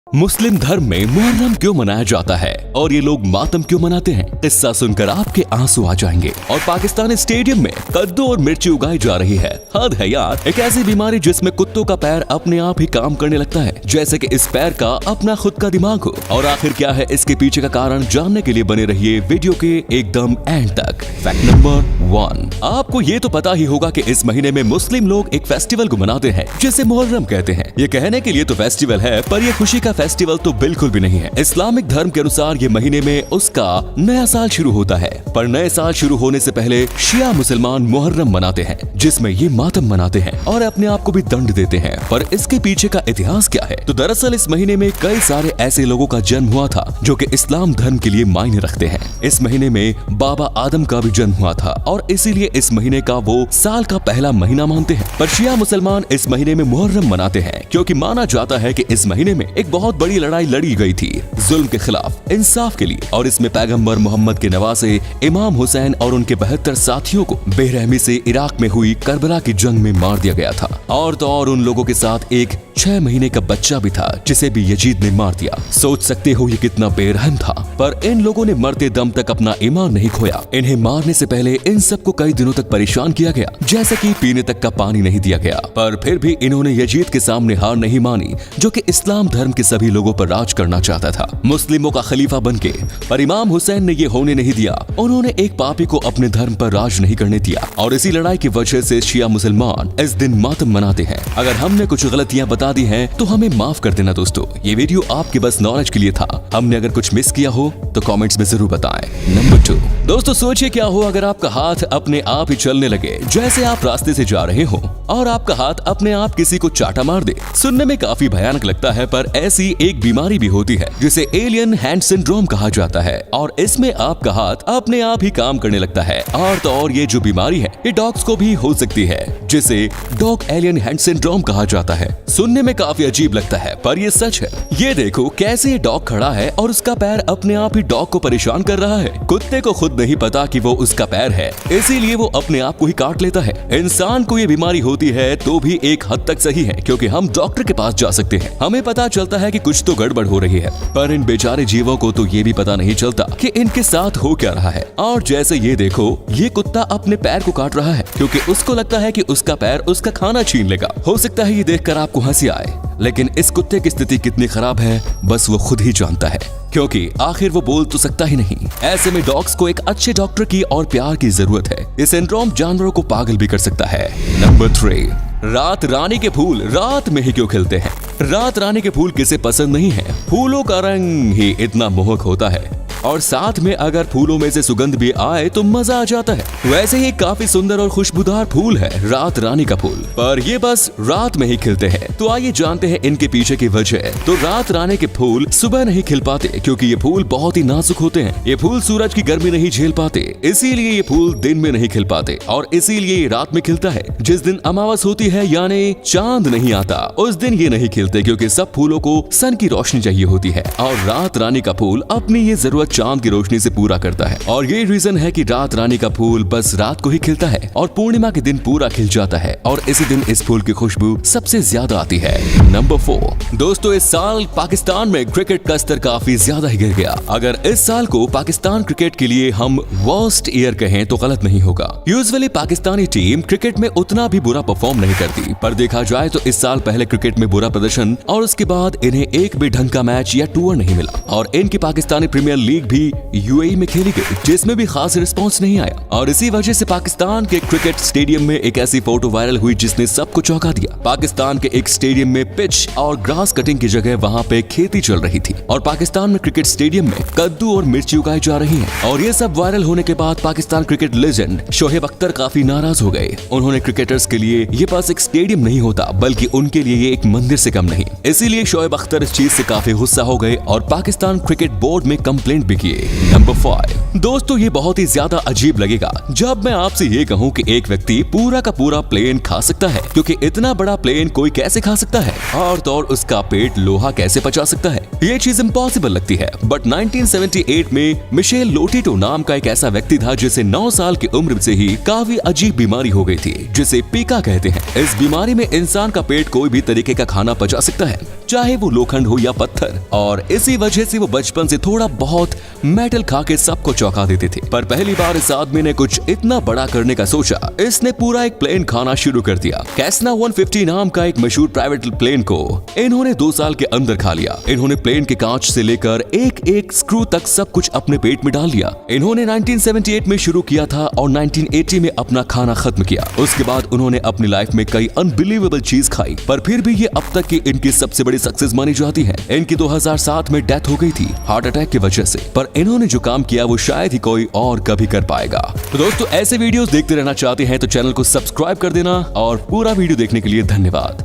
मुस्लिम धर्म में मुहर्रम क्यों मनाया जाता है और ये लोग मातम क्यों मनाते हैं? किस्सा सुनकर आपके आंसू आ जाएंगे। और पाकिस्तानी स्टेडियम में कद्दू और मिर्ची उगाई जा रही है। हद है यार, एक ऐसी बीमारी जिसमें कुत्तों का पैर अपने आप ही काम करने लगता है, जैसे कि इस पैर का अपना खुद का दिमाग हो। और आखिर क्या है इसके पीछे का कारण, जानने के लिए बने रहिए वीडियो के एकदम एंड तक। फैक्ट नंबर 1, आपको ये तो पता ही होगा कि इस महीने में मुस्लिम लोग एक फेस्टिवल को मनाते हैं जिसे मुहर्रम कहते हैं। ये कहने के लिए तो फेस्टिवल है, पर ये खुशी का फेस्टिवल तो बिल्कुल भी नहीं है। इस्लामिक धर्म के अनुसार ये महीने में उसका नया साल शुरू होता है, पर नए साल शुरू होने से पहले शिया मुसलमान मुहर्रम मनाते हैं, जिसमें ये मातम मनाते हैं और अपने आप को भी दंड देते हैं। पर इसके पीछे का इतिहास क्या है? तो दरअसल इस महीने में कई सारे ऐसे लोगों का जन्म हुआ था जो कि इस्लाम धर्म के लिए मायने रखते हैं। इस महीने में बाबा आदम का भी जन्म हुआ था और इसीलिए इस महीने का वो साल का पहला महीना मानते हैं। पर शिया मुसलमान इस महीने में मुहर्रम मनाते हैं क्योंकि माना जाता है कि इस महीने में एक बहुत बड़ी लड़ाई लड़ी गई थी जुल्म के खिलाफ इंसाफ के लिए, और इसमें पैगंबर मोहम्मद के नवासे इमाम हुसैन और उनके 72 साथियों को बेरहमी से इराक में हुई करबला की जंग में मार दिया गया था। और तो और उन लोगों के साथ एक 6 महीने का बच्चा भी था जिसे भी यजीद ने मार दिया। सोच सकते हो ये कितना बेरहम था। पर इन लोगों ने मरते दम तक अपना ईमान नहीं खोया। इन्हें मारने से पहले इन सबको कई दिनों तक परेशान किया गया, जैसे कि पीने तक का पानी नहीं दिया गया। पर फिर भी इन्होंने यजीद के सामने हार नहीं मानी, जो कि इस्लाम धर्म के सभी लोगों पर राज करना चाहता था, मुस्लिमों का खलीफा बनके। पर इमाम हुसैन ने ये होने नहीं दिया। उन्होंने एक पापी को अपने धर्म पर राज नहीं करने दिया, और इसी लड़ाई की वजह से शिया मुसलमान इस दिन मातम मनाते हैं। अगर हमने कुछ गलतियां बता दी हैं तो हमें माफ कर देना दोस्तों। ये वीडियो आपके बस नॉलेज के लिए था। हमने अगर कुछ मिस किया हो तो कमेंट्स में जरूर बताएं। नंबर 2, दोस्तों सोचिए क्या हो अगर आपका हाथ अपने आप ही चलने लगे, जैसे आप रास्ते से जा रहे हो और आपका हाथ अपने आप किसी को चाटा मार दे। सुनने में काफी भयानक लगता है, पर ऐसी एक बीमारी भी होती है जिसे एलियन हैंड सिंड्रोम कहा जाता है, और इसमें आपका हाथ अपने आप ही काम करने लगता है। और तो और ये जो बीमारी है ये डॉग्स को भी हो सकती है, जिसे डॉग एलियन हैंड सिंड्रोम कहा जाता है। सुनने में काफी अजीब लगता है, पर ये सच है। ये देखो कैसे ये डॉग खड़ा है और उसका पैर अपने आप ही डॉग को परेशान कर रहा है। कुत्ते को खुद नहीं पता कि वो उसका पैर है, इसीलिए वो अपने आप को ही काट लेता है। इंसान को ये बीमारी होती है तो भी एक हद तक सही है, क्योंकि हम डॉक्टर के पास जा सकते हैं, हमें पता चलता है कि कुछ तो गड़बड़ हो रही है। पर इन बेचारे जीवों को तो ये भी पता नहीं चलता कि इनके साथ हो क्या रहा है। और जैसे ये देखो, ये कुत्ता अपने पैर को काट रहा है क्योंकि उसको लगता है कि उसका पैर उसका खाना छीन लेगा। हो सकता है ये देखकर आपको हंसी आए, लेकिन इस कुत्ते की स्थिति कितनी खराब है बस वो खुद ही जानता है, क्योंकि आखिर वो बोल तो सकता ही नहीं। ऐसे में डॉग्स को एक अच्छे डॉक्टर की और प्यार की जरूरत है। ये सिंड्रोम जानवरों को पागल भी कर सकता है। नंबर 3, रात रानी के फूल रात में ही क्यों खिलते हैं? रात रानी के फूल किसे पसंद नहीं है? फूलों का रंग ही इतना मोहक होता है, और साथ में अगर फूलों में से सुगंध भी आए तो मजा आ जाता है। वैसे ही काफी सुंदर और खुशबूदार फूल है रात रानी का फूल, पर ये बस रात में ही खिलते हैं। तो आइए जानते हैं इनके पीछे की वजह। तो रात रानी के फूल सुबह नहीं खिल पाते क्योंकि ये फूल बहुत ही नाजुक होते हैं। ये फूल सूरज की गर्मी नहीं झेल पाते, इसीलिए ये फूल दिन में नहीं खिल पाते, और इसीलिए ये रात में खिलता है। जिस दिन अमावस होती है यानी चांद नहीं आता, उस दिन ये नहीं खिलते क्योंकि सब फूलों को सन की रोशनी चाहिए होती है, और रात रानी का फूल अपनी ये जरूरत चांद की रोशनी से पूरा करता है। और ये रीजन है कि रात रानी का फूल बस रात को ही खिलता है और पूर्णिमा के दिन पूरा खिल जाता है, और इसी दिन इस फूल की खुशबू सबसे ज्यादा आती है। नंबर 4, दोस्तों इस साल पाकिस्तान में क्रिकेट का स्तर काफी ज्यादा ही गिर गया। अगर इस साल को पाकिस्तान क्रिकेट के लिए हम वर्स्ट ईयर कहें तो गलत नहीं होगा। यूजुअली पाकिस्तानी टीम क्रिकेट में उतना भी बुरा परफॉर्म नहीं करती, पर देखा जाए तो इस साल पहले क्रिकेट में बुरा प्रदर्शन और उसके बाद इन्हें एक भी ढंग का मैच या टूर नहीं मिला। और इनकी पाकिस्तानी प्रीमियर लीग भी यूएई में खेली गई, जिसमें भी खास रिस्पांस नहीं आया, और इसी वजह से पाकिस्तान के क्रिकेट स्टेडियम में एक ऐसी फोटो वायरल हुई जिसने सबको चौंका दिया। पाकिस्तान के एक स्टेडियम में पिच और ग्रास कटिंग की जगह वहां पे खेती चल रही थी, और पाकिस्तान में क्रिकेट स्टेडियम में कद्दू और मिर्ची उगाई जा रही है। और ये सब वायरल होने के बाद पाकिस्तान क्रिकेट लेजेंड शोएब अख्तर काफी नाराज हो गए। उन्होंने क्रिकेटर्स के लिए ये बस एक स्टेडियम नहीं होता, बल्कि उनके लिए ये एक मंदिर से कम नहीं। इसीलिए शोएब अख्तर इस चीज से काफी गुस्सा हो गए और पाकिस्तान क्रिकेट बोर्ड में कंप्लेंट भी किए। नंबर 5, दोस्तों ये बहुत ही ज्यादा अजीब लगेगा जब मैं आपसे ये कहूँ कि एक व्यक्ति पूरा का पूरा प्लेन खा सकता है, क्योंकि इतना बड़ा प्लेन कोई कैसे खा सकता है? और तो और उसका पेट लोहा कैसे पचा सकता है? ये चीज इम्पॉसिबल लगती है, बट 1978 में मिशेल लोटिटो नाम का एक ऐसा व्यक्ति था जिसे 9 साल की उम्र से ही काफी अजीब बीमारी हो गई थी, जिसे पीका कहते हैं। इस बीमारी में इंसान का पेट कोई भी तरीके का खाना पचा सकता है, चाहे वो लोखंड हो या पत्थर, और इसी वजह से वो बचपन से थोड़ा बहुत मेटल खा के सबको चौंका देते थे। पर पहली बार इस आदमी ने कुछ इतना बड़ा करने का सोचा, इसने पूरा एक प्लेन खाना शुरू कर दिया। कैसना 150 नाम का एक मशहूर प्राइवेट प्लेन को इन्होंने 2 साल के अंदर खा लिया। इन्होंने प्लेन के कांच से लेकर एक स्क्रू तक सब कुछ अपने पेट में डाल लिया। इन्होंने 1978 में शुरू किया था और 1980 में अपना खाना खत्म किया। उसके बाद उन्होंने अपनी लाइफ में कई अनबिलीवेबल चीज खाई, पर फिर भी ये अब तक की इनकी सबसे बड़ी सक्सेस मानी जाती है। इनकी 2007 में डेथ हो गई थी हार्ट अटैक की वजह से, पर इन्होंने जो काम किया वो शायद ही कोई और कभी कर पाएगा। तो दोस्तों, ऐसे वीडियोस देखते रहना चाहते हैं तो चैनल को सब्सक्राइब कर देना, और पूरा वीडियो देखने के लिए धन्यवाद।